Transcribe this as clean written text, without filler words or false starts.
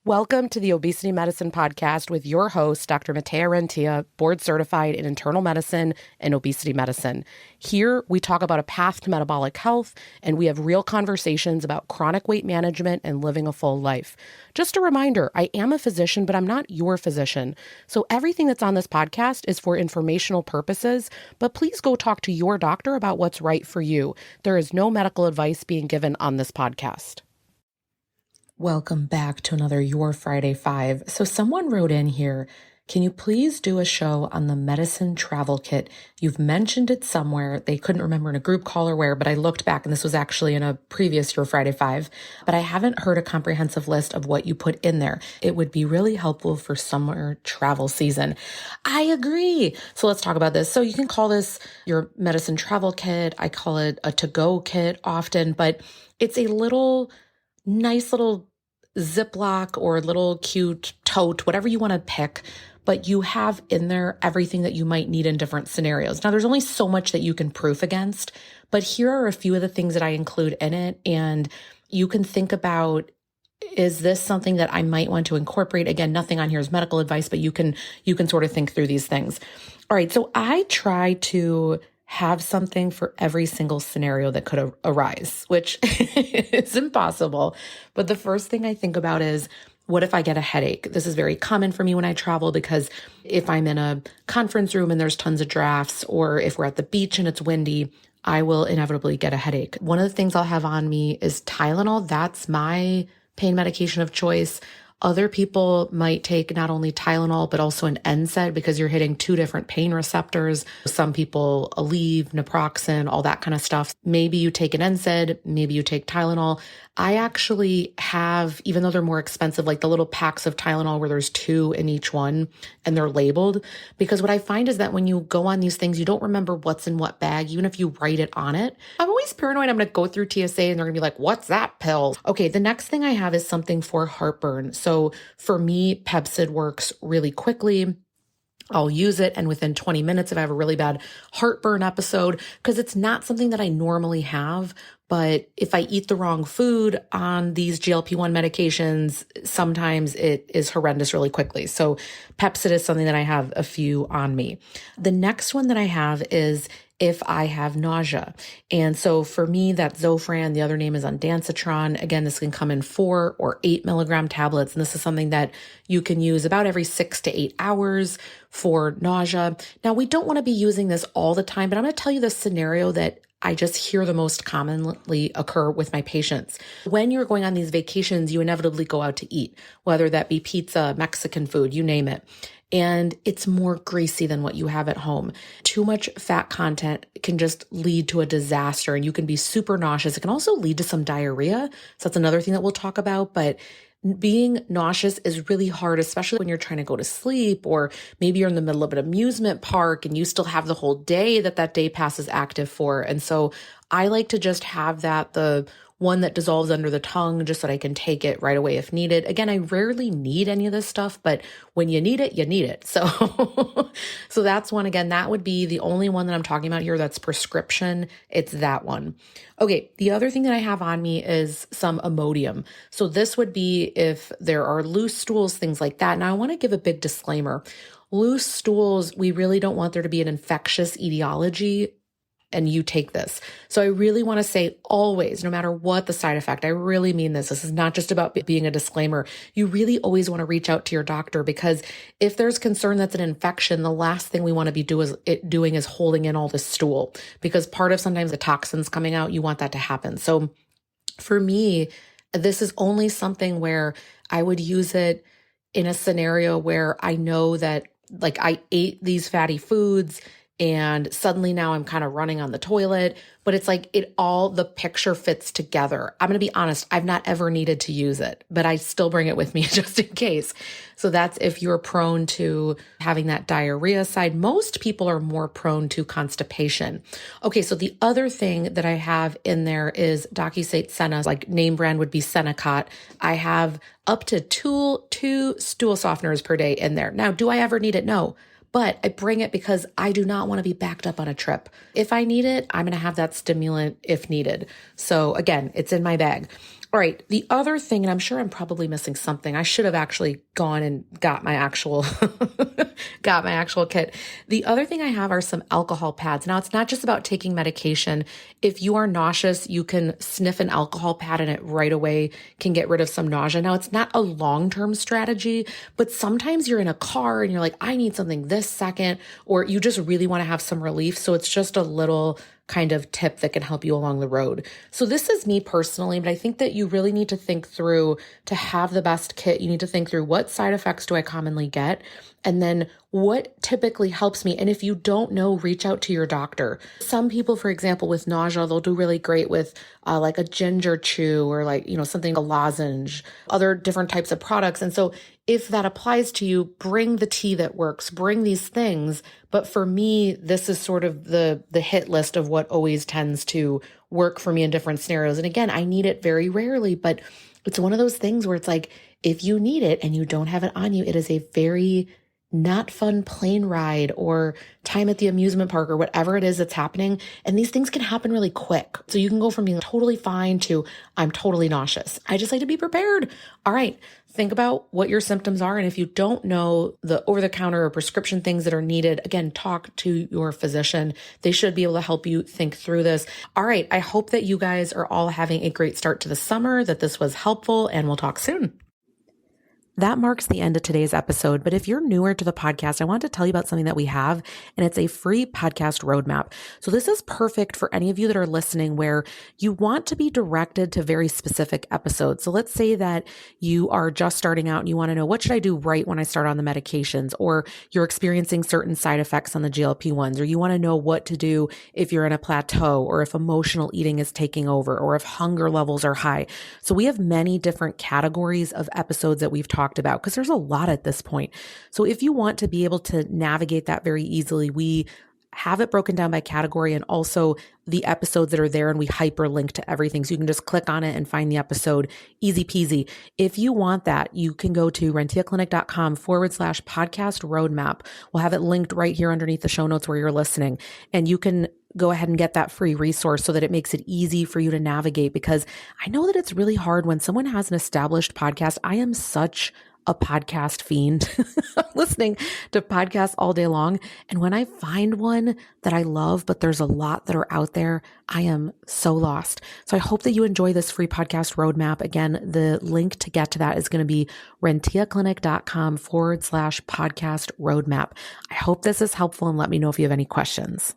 Welcome to the Obesity Medicine Podcast with your host, Dr. Matthea, board certified in internal medicine and obesity medicine. Here, we talk about a path to metabolic health, and we have real conversations about chronic weight management and living a full life. Just a reminder, I am a physician, but I'm not your physician. So everything that's on this podcast is for informational purposes, but please go talk to your doctor about what's right for you. There is no medical advice being given on this podcast. Welcome back to another Your Friday 5. So someone wrote in here, can you please do a show on the medicine travel kit? You've mentioned it somewhere. They couldn't remember in a group call or where, but I looked back and this was actually in a previous Your Friday 5, but I haven't heard a comprehensive list of what you put in there. It would be really helpful for summer travel season. I agree. So let's talk about this. So you can call this your medicine travel kit. I call it a to-go kit often, but it's a nice little Ziploc or little cute tote, whatever you want to pick, but you have in there everything that you might need in different scenarios. Now, there's only so much that you can proof against, but here are a few of the things that I include in it, and you can think about, is this something that I might want to incorporate? Again, nothing on here is medical advice, but you can sort of think through these things. All right, so I try to have something for every single scenario that could arise, which is impossible. But the first thing I think about is, what if I get a headache? This is very common for me when I travel, because if I'm in a conference room and there's tons of drafts, or if we're at the beach and it's windy, I will inevitably get a headache. One of the things I'll have on me is Tylenol. That's my pain medication of choice. Other people might take not only Tylenol, but also an NSAID, because you're hitting two different pain receptors. Some people Aleve, naproxen, all that kind of stuff. Maybe you take an NSAID, maybe you take Tylenol. I actually have, even though they're more expensive, like the little packs of Tylenol where there's 2 in each one and they're labeled, because what I find is that when you go on these things, you don't remember what's in what bag, even if you write it on it. I'm always paranoid I'm going to go through TSA and they're going to be like, what's that pill? Okay, the next thing I have is something for heartburn. So for me, Pepcid works really quickly. I'll use it, and within 20 minutes, if I have a really bad heartburn episode, because it's not something that I normally have, but if I eat the wrong food on these GLP-1 medications, sometimes it is horrendous really quickly. So Pepcid is something that I have a few on me. The next one that I have is if I have nausea. And so for me, that's Zofran. The other name is ondansetron. Again, this can come in 4 or 8 milligram tablets. And this is something that you can use about every 6 to 8 hours for nausea. Now, we don't want to be using this all the time, but I'm going to tell you the scenario that I just hear the most commonly occur with my patients. When you're going on these vacations, you inevitably go out to eat, whether that be pizza, Mexican food, you name it. And it's more greasy than what you have at home. Too much fat content can just lead to a disaster, and you can be super nauseous. It can also lead to some diarrhea. So that's another thing that we'll talk about. But being nauseous is really hard, especially when you're trying to go to sleep, or maybe you're in the middle of an amusement park and you still have the whole day that day pass is active for. And so I like to just have the one that dissolves under the tongue, just so that I can take it right away if needed. Again, I rarely need any of this stuff, but when you need it, you need it. So, so that's one. Again, that would be the only one that I'm talking about here that's prescription. It's that one. Okay, the other thing that I have on me is some Imodium. So this would be if there are loose stools, things like that. Now, I want to give a big disclaimer. Loose stools, we really don't want there to be an infectious etiology and you take this. So I really want to say always, no matter what the side effect, I really mean this. This is not just about being a disclaimer. You really always want to reach out to your doctor, because if there's concern that's an infection, the last thing we want to be doing is holding in all this stool, because part of sometimes the toxins coming out, you want that to happen. So for me, this is only something where I would use it in a scenario where I know that, like, I ate these fatty foods and suddenly now I'm kind of running on the toilet, but it's like the picture fits together. I'm going to be honest, I've not ever needed to use it, but I still bring it with me just in case. So that's if you're prone to having that diarrhea side. Most people are more prone to constipation. Okay, so the other thing that I have in there is Docusate Senna, like name brand would be Senecot. I have up to two stool softeners per day in there. Now, do I ever need it? No. But I bring it because I do not want to be backed up on a trip. If I need it, I'm going to have that stimulant if needed. So again, it's in my bag. All right. The other thing, and I'm sure I'm probably missing something. I should have actually gone and got my actual kit. The other thing I have are some alcohol pads. Now, it's not just about taking medication. If you are nauseous, you can sniff an alcohol pad and it right away can get rid of some nausea. Now, it's not a long-term strategy, but sometimes you're in a car and you're like, I need something this second, or you just really want to have some relief. So it's just a little kind of tip that can help you along the road. So this is me personally, but I think that you really need to think through, to have the best kit, you need to think through what side effects do I commonly get? And then what typically helps me? And if you don't know, reach out to your doctor. Some people, for example, with nausea, they'll do really great with like a ginger chew or like, something, a lozenge, other different types of products. And so if that applies to you, bring the tea that works, bring these things. But for me, this is sort of the hit list of what always tends to work for me in different scenarios. And again, I need it very rarely, but it's one of those things where it's like, if you need it and you don't have it on you, it is a very not fun plane ride or time at the amusement park or whatever it is that's happening. And these things can happen really quick. So you can go from being totally fine to I'm totally nauseous. I just like to be prepared. All right. Think about what your symptoms are. And if you don't know the over-the-counter or prescription things that are needed, again, talk to your physician. They should be able to help you think through this. All right. I hope that you guys are all having a great start to the summer, that this was helpful, and we'll talk soon. That marks the end of today's episode. But if you're newer to the podcast, I want to tell you about something that we have, and it's a free podcast roadmap. So this is perfect for any of you that are listening where you want to be directed to very specific episodes. So let's say that you are just starting out and you want to know, what should I do right when I start on the medications? Or you're experiencing certain side effects on the GLP-1s, or you want to know what to do if you're in a plateau, or if emotional eating is taking over, or if hunger levels are high. So we have many different categories of episodes that we've talked about, because there's a lot at this point. So if you want to be able to navigate that very easily, we have it broken down by category and also the episodes that are there, and we hyperlink to everything. So you can just click on it and find the episode, easy peasy. If you want that, you can go to rentiaclinic.com/podcast roadmap. We'll have it linked right here underneath the show notes where you're listening. And you can go ahead and get that free resource so that it makes it easy for you to navigate, because I know that it's really hard when someone has an established podcast. I am such a podcast fiend. I'm listening to podcasts all day long. And when I find one that I love, but there's a lot that are out there, I am so lost. So I hope that you enjoy this free podcast roadmap. Again, the link to get to that is going to be rentiaclinic.com/podcast roadmap. I hope this is helpful, and let me know if you have any questions.